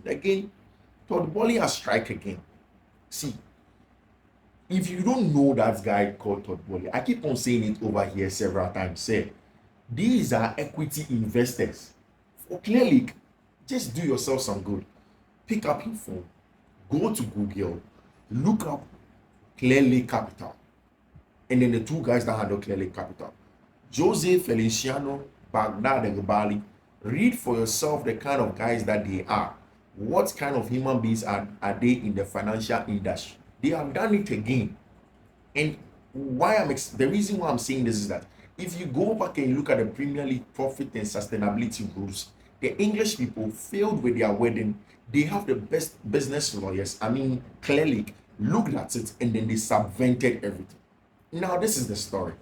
again, Todd Boehly has strike again. See, if you don't know that guy called Todd Boehly, I keep on saying it over here several times. Say, these are equity investors. For clearly, just do yourself some good. Pick up your phone, go to Google, look up Clear Lake Capital, and then the two guys that handle Clear Lake Capital, Jose Feliciano, Baghdad, and Gbali. Read for yourself the kind of guys that they are. What kind of human beings are they in the financial industry? They have done it again. And the reason why I'm saying this is that if you go back and look at the Premier League profit and sustainability rules, the English people failed with their wedding. They have the best business lawyers. I mean, clearly looked at it and then they subvented everything. Now, this is the story.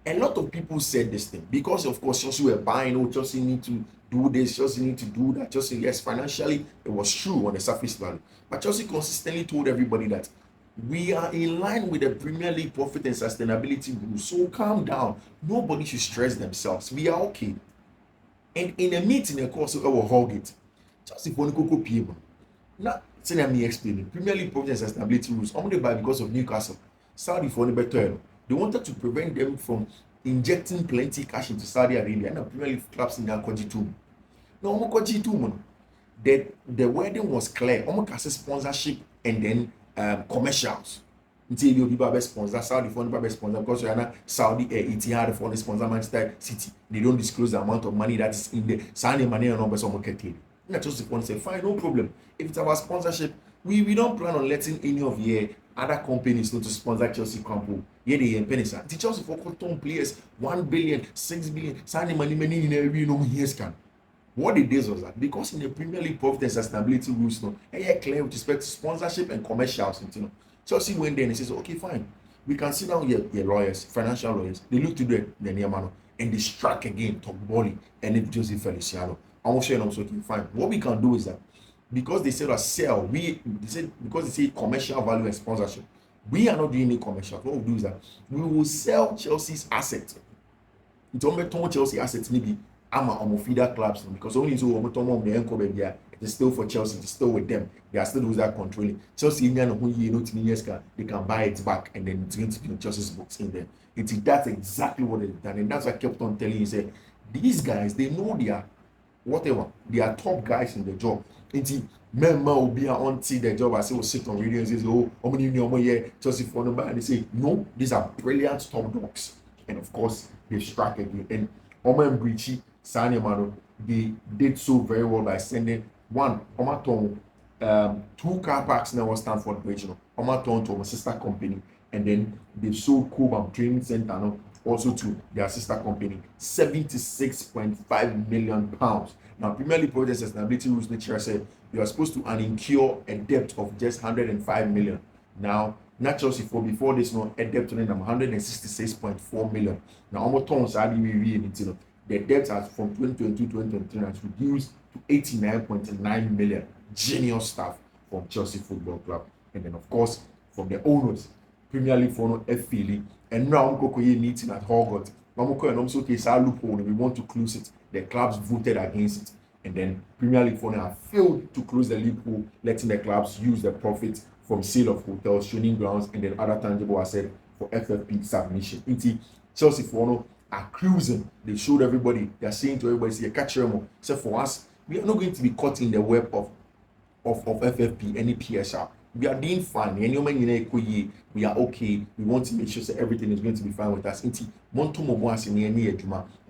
A lot of people said this thing because, of course, Chelsea were buying, oh, Chelsea need to do this, Chelsea need to do that. Chelsea, yes, financially, it was true on the surface value. But Chelsea consistently told everybody that we are in line with the Premier League profit and sustainability rules. So calm down. Nobody should stress themselves. We are okay. And in a meeting, of course, I will hug it. Chelsea for Nico people. Now, say me explaining. Premier League profit and sustainability rules only by because of Newcastle. Saudi for the better. They wanted to prevent them from injecting plenty cash into Saudi Arabia and the Premier League clubs in their Koji2. No, Koji2, the wedding was clear. Almost sponsorship and then commercials. Until you people sponsor Saudi for the sponsor because you are not Saudi Etihad for the sponsor Manchester City. They don't disclose the amount of money that is in the Saudi money and numbers on market. Not just the say, fine, no problem. If it's our sponsorship, we don't plan on letting any of the other companies not to sponsor Chelsea Campo. Yeah, they pennies. The Chelsea for cotton players 1 billion, 6 billion, signing money in every years can. What it is was that because in the Premier League profit and sustainability rules, clear with respect to sponsorship and commercials, Chelsea went there and says, okay, fine. We can sit down your lawyers, financial lawyers. They look to the Neymar and they strike again, Todd Boehly and if Jose Feliciano. I'm also okay, fine. What we can do is that because they said sell, because they say commercial value and sponsorship, we are not doing any commercial. What we'll do is that we will sell Chelsea's assets. It's only Chelsea assets maybe I'm feeder clubs because only so it's still for Chelsea, it's still with them. They are still those that controlling. Chelsea they can buy it back and then it's going to be on Chelsea's books in there. That's exactly what they've done. And that's what I kept on telling you, say, these guys, they know they are whatever. They are top guys in the job. Men will be on the job. I say, will sit on radio and say, oh, how many Chelsea for number? And they say, no, these are brilliant top dogs. And of course, they struck again. And Oma and Brichi, Sanya Mano, they did so very well by sending one, Omaton, 2 car parks now Stanford Bridge, Omaton to my sister company. And then they sold Cobham Training Center also to their sister company, £76.5 million. Now, Premier League Profit and Sustainability Rules nature said you are supposed to incur a debt of just 105 million. Now, not Chelsea for before this, a debt to them 166.4 million. Now, almost tons are the debt has from 2022-2023 has reduced to 89.9 million. Genius stuff from Chelsea Football Club. And then, of course, from the owners, Premier League for FA. And now we meeting at Hogwarts. We want to close it. The clubs voted against it. And then Premier League for have failed to close the loophole, letting the clubs use the profits from sale of hotels, training grounds, and then other tangible assets for FFP submission. Chelsea for are cruising. They showed everybody, they are saying to everybody, see a catch them. So for us, we are not going to be caught in the web of FFP, any PSR. We are doing fine. We are okay. We want to make sure that everything is going to be fine with us. And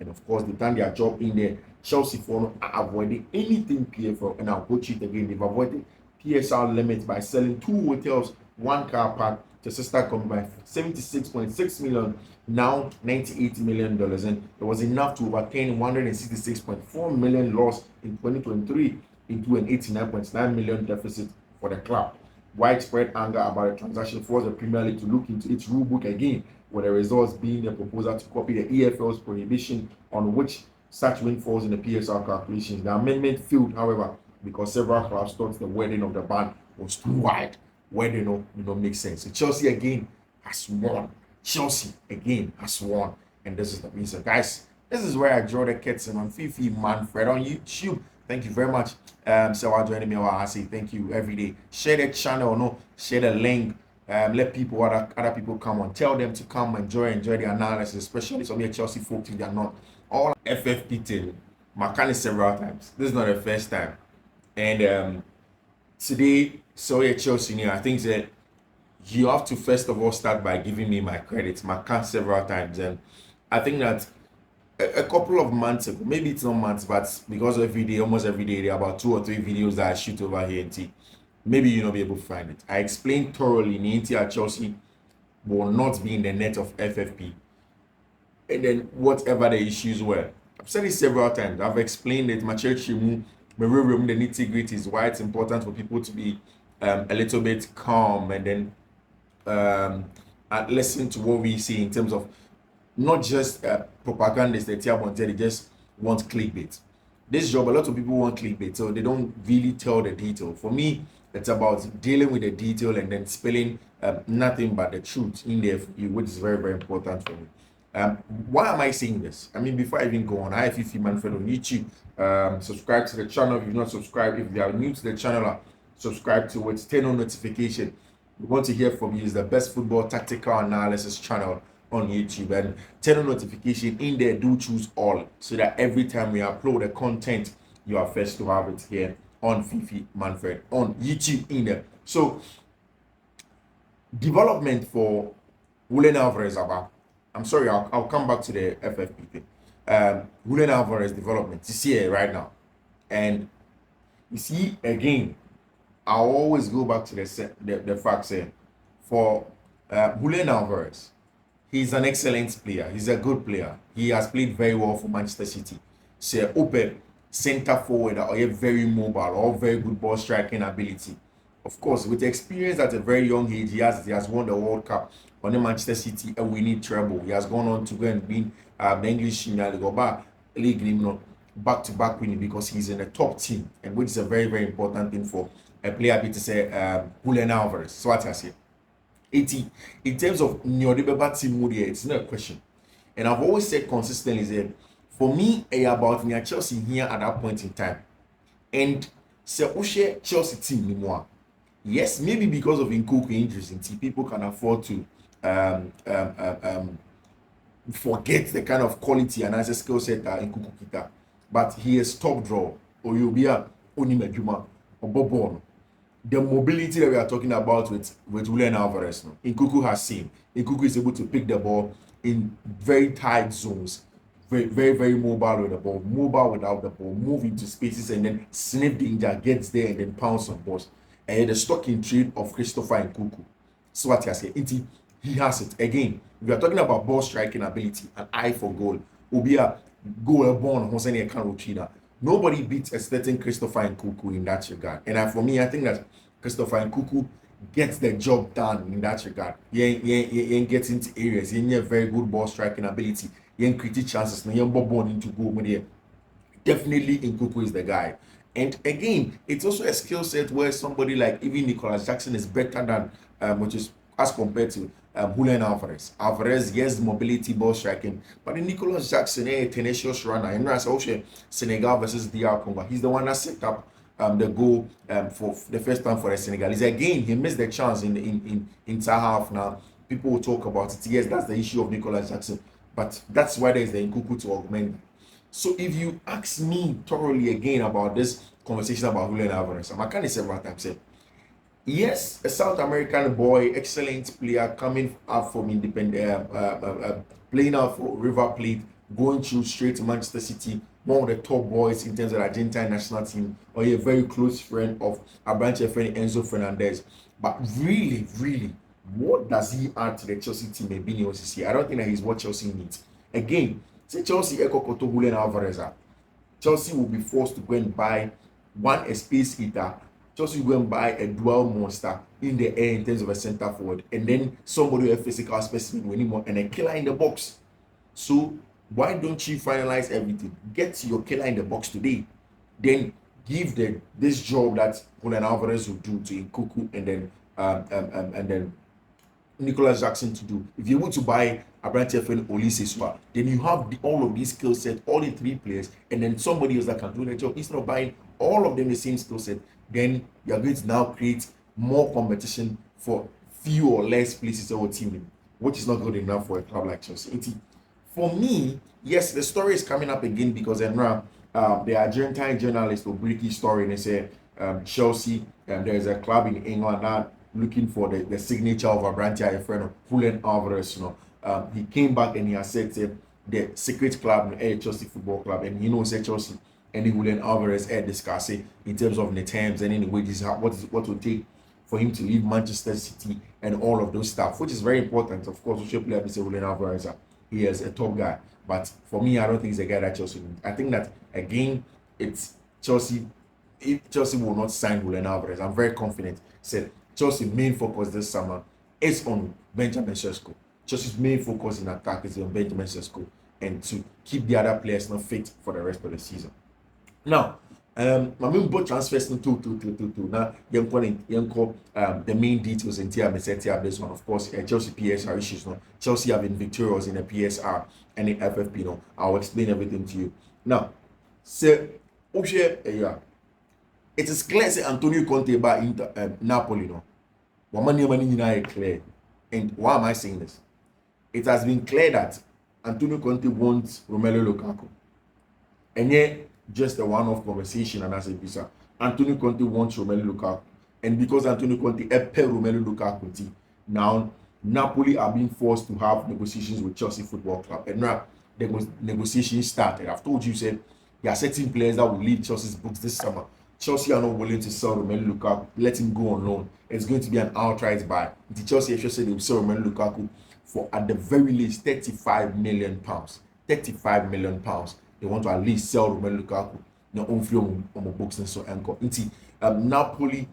of course, they've done their job in there. Chelsea for are avoiding anything PFL, and I'll coach it again. They've avoided PSR limits by selling 2 hotels, 1 car park to sister company by 76.6 million, now $98 million. And it was enough to overturn 166.4 million loss in 2023 into an 89.9 million deficit for the club. Widespread anger about the transaction forced the Premier League to look into its rule book again, with the results being a proposal to copy the EFL's prohibition on which such windfalls in the PSR calculations. The amendment failed, however, because several clubs thought the wording of the ban was too wide. Wording don't make sense. So Chelsea again has won. Chelsea again has won. And this is the reason. Guys, this is where I draw the curtain on Fiifi-Manfred on YouTube. Thank you very much. So I joining me. I say thank you every day. Share the channel, no, share the link. Let people other people come on. Tell them to come enjoy the analysis, especially some of the Chelsea folks if they are not. All FFP till Makani several times. This is not the first time. And today, so yeah, Chelsea, I think that you have to first of all start by giving me my credits. Macan several times, and I think that a couple of months ago, maybe it's not months, but because every day, almost every day, there are about 2 or 3 videos that I shoot over here in T. Maybe you'll not be able to find it. I explained thoroughly in at Chelsea will not be in the net of FFP. And then whatever the issues were. I've said it several times. I've explained it. My church, the nitty-gritty is why it's important for people to be a little bit calm and then and listen to what we see in terms of not just propagandists that they just want clickbait. This job, a lot of people want clickbait, so they don't really tell the detail. For me, it's about dealing with the detail and then spilling nothing but the truth in there for you, which is very, very important for me. Why am I saying this? I mean, before I even go on, I have Fiifi-Manfred on YouTube. Subscribe to the channel if you're not subscribed. If you are new to the channel, subscribe to it, turn on notification. We want to hear from you. Is the best football tactical analysis channel on YouTube, and turn on notification in there. Do choose all so that every time we upload the content, you are first to have it here on Fiifi-Manfred on YouTube in there. So development for Julian Alvarez about. I'm sorry, I'll come back to the FFP thing. Julian Alvarez development is here right now, and you see again. I'll always go back to the fact saying for Julian Alvarez, he's an excellent player. He's a good player. He has played very well for Manchester City. So open center forward or very mobile or very good ball striking ability. Of course, with experience at a very young age, he has won the World Cup on the Manchester City and winning treble. He has gone on to go and win the English League back-to-back winning because he's in the top team, and which is a very, very important thing for a player to say Julian Alvarez. So what I say, in terms of Nyodebeba team, it's not a question. And I've always said consistently that for me, about near Chelsea here at that point in time. And say Ushe Chelsea team anymore. Yes, maybe because of Nkunku injuries, people can afford to forget the kind of quality and as a skill set that Nkunku kita. But he is top draw, or you'll be a Onimejuma or Bobon. The mobility that we are talking about with Julian Alvarez, no? Nkunku has seen. Nkunku is able to pick the ball in very tight zones, very, very, very mobile with the ball, mobile without the ball, move into spaces and then sniff danger, gets there and then pounce on balls. And the stock in trade of Christopher Nkunku. So what I say, he has it. Again, we are talking about ball striking ability, an eye for goal. Obia goal born Hossein Kanrochina. Nobody beats a certain Christopher Nkunku in that regard. And for me, I think that Christopher Nkunku gets the job done in that regard. He gets into areas. He has very good ball striking ability. He creates chances. He born into goal. Definitely Nkunku is the guy. And again, it's also a skill set where somebody like even Nicholas Jackson is better than, which is as compared to Julian Alvarez. Alvarez, yes, mobility, ball striking, but in Nicholas Jackson, a tenacious runner. And that's also Senegal versus DR Congo. He's the one that set up the goal for the first time for the Senegalese. Again, he missed the chance in half. Now people will talk about it. Yes, that's the issue of Nicholas Jackson, but that's why there's the Nkunku to augment. So if you ask me thoroughly again about this conversation about Julian Alvarez, I'm kind of several times said, yes, a South American boy, excellent player coming up from independent, playing out for River Plate, going through straight to Manchester City, one of the top boys in terms of the Argentine national team, or a very close friend of our branch friend Enzo Fernandez. But really, really, what does he add to the Chelsea team? Maybe I don't think that he's what Chelsea needs. Again, say Chelsea Ekokoto Julian Alvarez. Chelsea will be forced to go and buy a space eater. Chelsea will go and buy a dual monster in the air in terms of a center forward, and then somebody with a physical specimen with him and a killer in the box. So why don't you finalize everything? Get your killer in the box today. Then give this job that Julian Alvarez will do to Nkunku and then Nicholas Jackson to do. If you're able to buy Abrante FN Oliseswa, then you have all of these skill sets, all the 3 players, and then somebody else that can do the job. Instead of buying all of them the same skill set, then you're going to now create more competition for few or less places of a team, which is not good enough for a club like Chelsea. For me, yes, the story is coming up again because now the Argentine journalist will break his story and they say Chelsea, there's a club in England now looking for the signature of Abrante, a friend of Julian Alvarez. He came back and he has said the secret club, Chelsea Football Club, and he knows that Chelsea and Julian Alvarez discussing in terms of the terms and in the wages, what will take for him to leave Manchester City and all of those stuff, which is very important. Of course, we should play with Julian Alvarez. He is a top guy, but for me, I don't think he's a guy that Chelsea needs. I think that again, it's Chelsea. If Chelsea will not sign Julian Alvarez, I'm very confident. Said Chelsea's main focus this summer is on Benjamin Sesko. Chelsea's main focus in attack is on Benjamin Sesko, and to keep the other players not fit for the rest of the season. Now, my main both transfers to now the main details in here. I set here this one. Of course, Chelsea PSR issues. No, Chelsea have been victorious in the PSR and the FFP. No, I'll explain everything to you. Now, so yeah, it is clear that Antonio Conte by Napoli. No, money clear. And why am I saying this? It has been clear that Antonio Conte wants Romelu Lukaku, and yet just a one-off conversation, and as a visa, Antonio Conte wants Romelu Lukaku, and because Antonio Conte pair Romelu Lukaku, now Napoli are being forced to have negotiations with Chelsea Football Club, and now the negotiations started. I've told you, said there are certain players that will leave Chelsea's books this summer. Chelsea are not willing to sell Romelu Lukaku, let him go on loan. It's going to be an outright buy. The Chelsea actually said they will sell Romelu Lukaku for at the very least £35 million. £35 million. They want to at least sell Romelu Lukaku. No on free on books and so and go. Napoli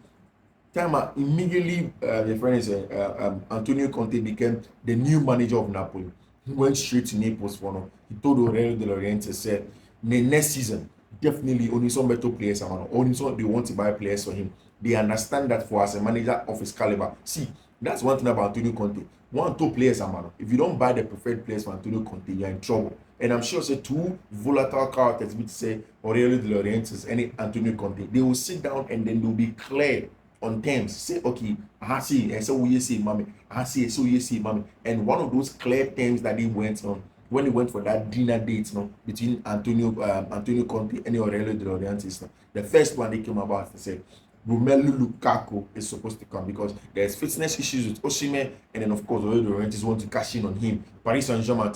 time immediately the friend is Antonio Conte became the new manager of Napoli. He went straight to Naples for no. He told Aurelio De Laurentiis said the next season definitely only some better players are only some they want to buy players for him. They understand that for as a manager of his caliber. See, that's one thing about Antonio Conte. 1 2 players are man. If you don't buy the preferred players for Antonio Conte, you're in trouble. And I'm sure say 2 volatile characters, which say Aurelio De Laurentiis and Antonio Conte, they will sit down and then they'll be clear on terms. Say, okay, I see, and so we see, mommy. I see, so you see, mommy. And one of those clear terms that they went on when they went for that dinner date, between Antonio Conte and Aurelio De Laurentiis, the first one they came about, they said Romelu Lukaku is supposed to come because there's fitness issues with Osimhen, and then of course Aurelio De Laurentiis want to cash in on him. Paris Saint-Germain,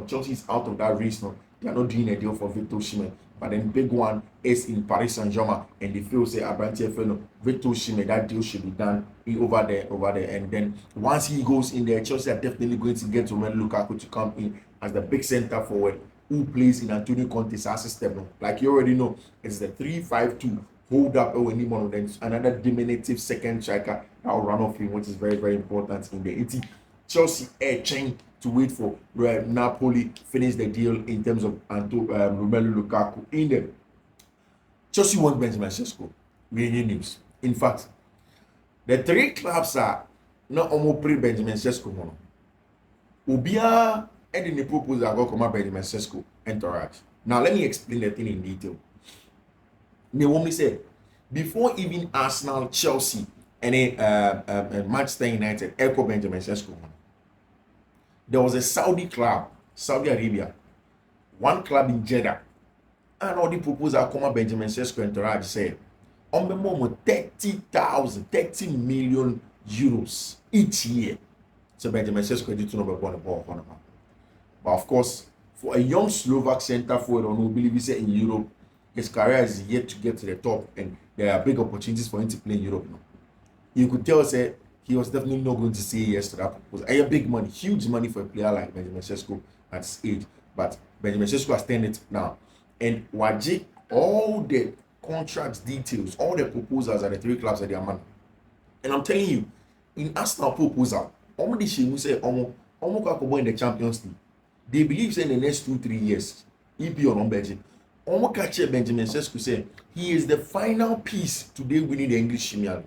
Chelsea is out of that race now. They are not doing a deal for Victor Osimhen. But then big one is in Paris Saint-Germain, and they feel say Abrante FN, Victor Osimhen, that deal should be done over there. And then once he goes in there, Chelsea are definitely going to get Romelu Lukaku to come in as the big center forward who plays in Antonio Conte's system. Like you already know, it's the 3-5-2 hold up anyone, then another diminutive second striker that will run off him, which is very, very important in the 80. Chelsea air chain to wait for Napoli finish the deal in terms of Romelu Lukaku in there. Chelsea want Benjamin Sesko. Real news. In fact, the 3 clubs are not almost pre Benjamin Sesko. Ubia and the proposal I got come Benjamin Sesko entourage. Now let me explain the thing in detail. They want me say before even Arsenal, Chelsea, and Manchester United echo Benjamin Sesko. There was a Saudi club, Saudi Arabia, one club in Jeddah, and all the proposal come Benjamin Sesko entourage said on the moment 30 million euros each year. So Benjamin Sesko did to number one ball. But of course, for a young Slovak center forward, or no believe say in Europe, his career is yet to get to the top, and there are big opportunities for him to play in Europe now. You could tell say he was definitely not going to say yes to that proposal. A big money, huge money for a player like Benjamin Sesko at his age. But Benjamin Sesko has turned it now. And Waji, all the contracts details, all the proposals are the 3 clubs at their man. And I'm telling you, in Arsenal proposal, almost she say almost in the Champions League. They believe in the next 2-3 years, if you're on budget. Almost catch Benjamin Sesko say he is the final piece today winning the English Premier League.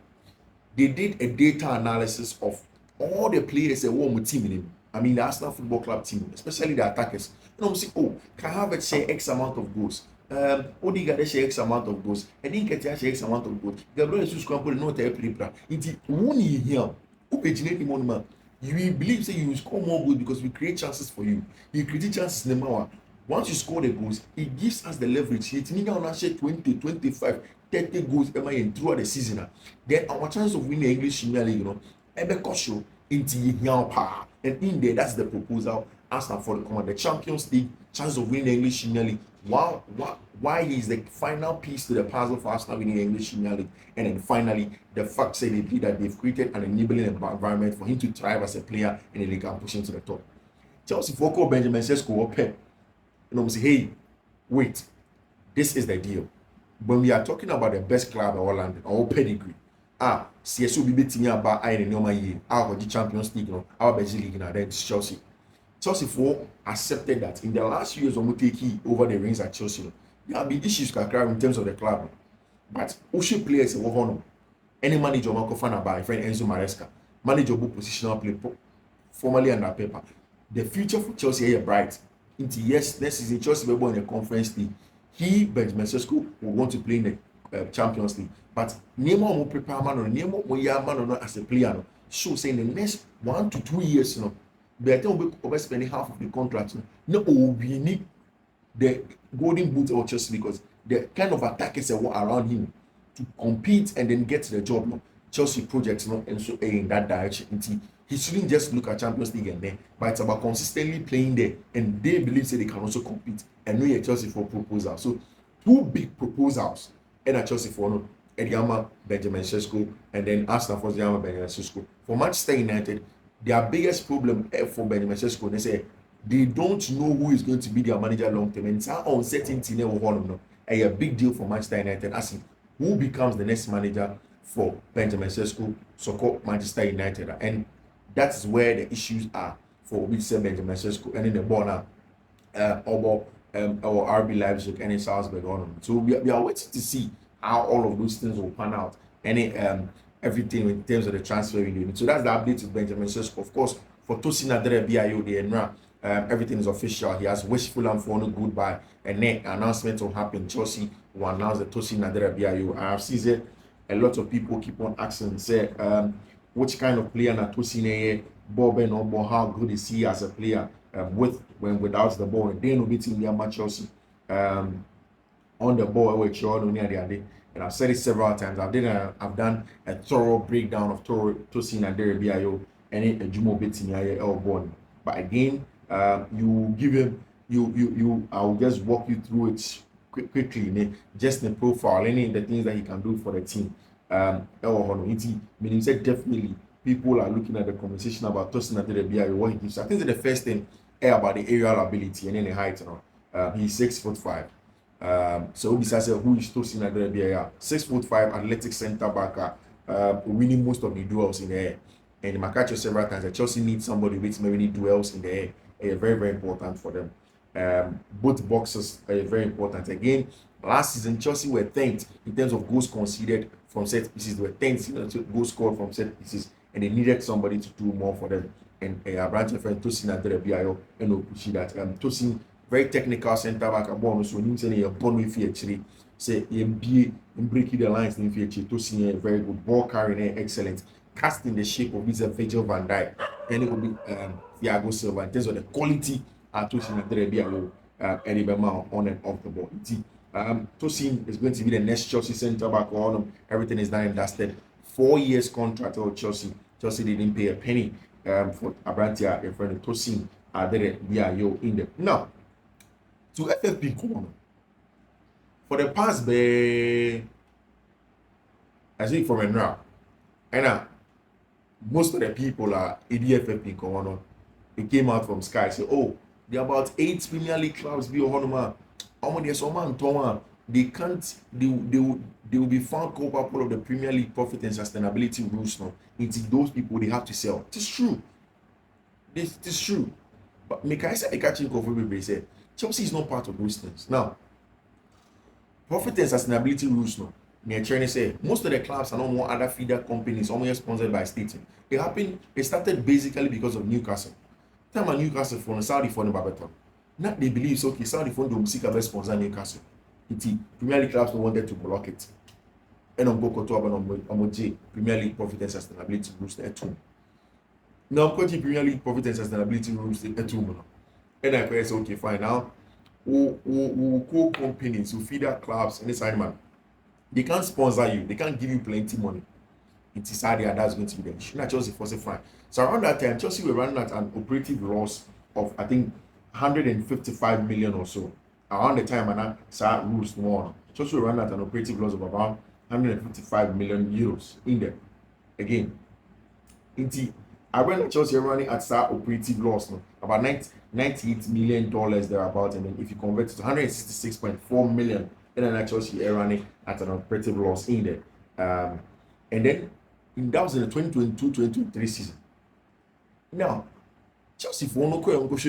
They did a data analysis of all the players that won team in him. I mean, the Arsenal Football Club team, especially the attackers. And I'm saying, oh, can Harvard share X amount of goals? Odegaard share X amount of goals. I didn't get share X amount of goals. Gabriel Jesus Kwampo not a player. It's one here. Who paginate him on man? You will believe say you will score more goals because we create chances for you. You create chances number one. Once you score the goals, it gives us the leverage. It's nigga on share 20, 25, 30 goals throughout the season. Then our chance of winning the English Premier League, ebe show into power. And in there, that's the proposal asked for the command. The Champions League, chance of winning the English Premier League. Why is the final piece to the puzzle for Arsenal winning the English Premier League? And then finally, the fact say that they've created an enabling environment for him to thrive as a player in the league and push him to the top. Chelsea for Benjamin Sesko up say, hey, wait, this is the deal. When we are talking about the best club in Holland or pedigree, CSU be beating about I in the year, our Champions League, our Belgian League, and then Chelsea. Chelsea for accepted that in the last years when we take over the reins at Chelsea, there have been issues in terms of the club. But Oshie players over any manager Marco by friend Enzo Maresca, manager book positional play formally under paper. The future for Chelsea is bright. Into yes, next season Chelsea will be in the Conference League. He, Benjamin Sesko, will want to play in the Champions League. But name more prepare man or name more young man or not as a player. So saying the next 1 to 2 years, Better will be over spending half of the contract. No, we need the golden boot of Chelsea because the kind of attackers that were around him to compete and then get the job. Chelsea projects and so in that direction. He shouldn't just look at Champions League and there, but it's about consistently playing there, and they believe that they can also compete. And we are Chelsea for proposal. So 2 big proposals and at Chelsea for Ediama Benjamin Sesko and then Arsenal for Ediama Benjamin Sesko. For Manchester United, their biggest problem for Benjamin Sesko, they say they don't know who is going to be their manager long term, and it's how uncertainty never one a big deal for Manchester United. Asking who becomes the next manager for Benjamin Sesko, so-called Manchester United, and that is where the issues are for Benjamin Sesko and in the ball now, or RB Leipzig and in Salzburg on. So we are waiting to see how all of those things will pan out. Any everything in terms of the transfer window. So that's the update with Benjamin Sesko. Of course, for Tosin Adere BIO, everything is official. He has wished Fulham for no goodbye, and then announcement will happen. Chelsea will announce the Tosin Adere BIO. I have seen a lot of people keep on asking, say, which kind of player na Tosin Bob and how good is he as a player without the ball. And then we beating the Chelsea on the ball with Jordan near the other. And I've said it several times. I've done a thorough breakdown of Tosin Adere BIO and a Jumo beating the But again, you give him I'll just walk you through it quickly, just the profile, any of the things that he can do for the team. Meaning said definitely people are looking at the conversation about Tosin Adere what he gives. I think that the first thing about the aerial ability and then the height. He's 6'5". So besides who is Tosin Adere 6'5" athletic centre back, winning most of the duels in the air. And I catch you several times that Chelsea needs somebody with many duels in the air. Very, very important for them. Both boxes are very important. Again, last season Chelsea were 10th in terms of goals conceded from set pieces. They were 10th goals scored from set pieces, and they needed somebody to do more for them. And a branch of friend Tosin Adere BIO and push that. Tosin, very technical centre back. So you say you're born with actually say MBA and breaking the lines in future. Tosin very good ball carrying, excellent. Cast in the shape of this Virgil van Dijk, and it will be Thiago Silva in terms of the quality Tosin Adere BIO on and off the ball. Tosin is going to be the next Chelsea centre back on. Everything is done and dusted. 4 years contract with Chelsea. Chelsea didn't pay a penny for Abrantia, a friend of Tosin Adere BIO in there. Now, to FFP Corner. For the past, I think from now, and most of the people are EDFFP Corner. It came out from Sky. Say, there are about 8 Premier League clubs be on they can't they will be found culpable of the Premier League profit and sustainability rules now. It's those people they have to sell. It is true. This is true. But Mikaisa Ekachi Kofi said Chelsea is not part of those things. Now, profit and sustainability rules now. near China say most of the clubs are no more other feeder companies, almost sponsored by state. It started basically because of Newcastle. Time and Newcastle for Saudi for the Babaton. Not they believe so okay, Saudi for the seek a sponsor Newcastle. Premier League clubs wanted to block it. And on Boko to on Premier League profit and sustainability rules there too. Now coaching Premier League profit and sustainability rules there too. And I say okay fine now. Who co companies who feeder clubs and this man. They can't sponsor you, they can't give you plenty money. It is hard and that's going to be the issue. Not Chelsea for fine. So around that time, Chelsea were running at an operative loss of I think 155 million or so. Around the time and I rules more. Chelsea were running at an operative loss of about 155 million euros in there. Again, I went at Chelsea running at operative loss no, about $98 million thereabout, and then if you convert it to 166.4 million, and then at Chelsea running at an operative loss in there. And then that was in the 2022-2023 season. Now, Chelsea for no rules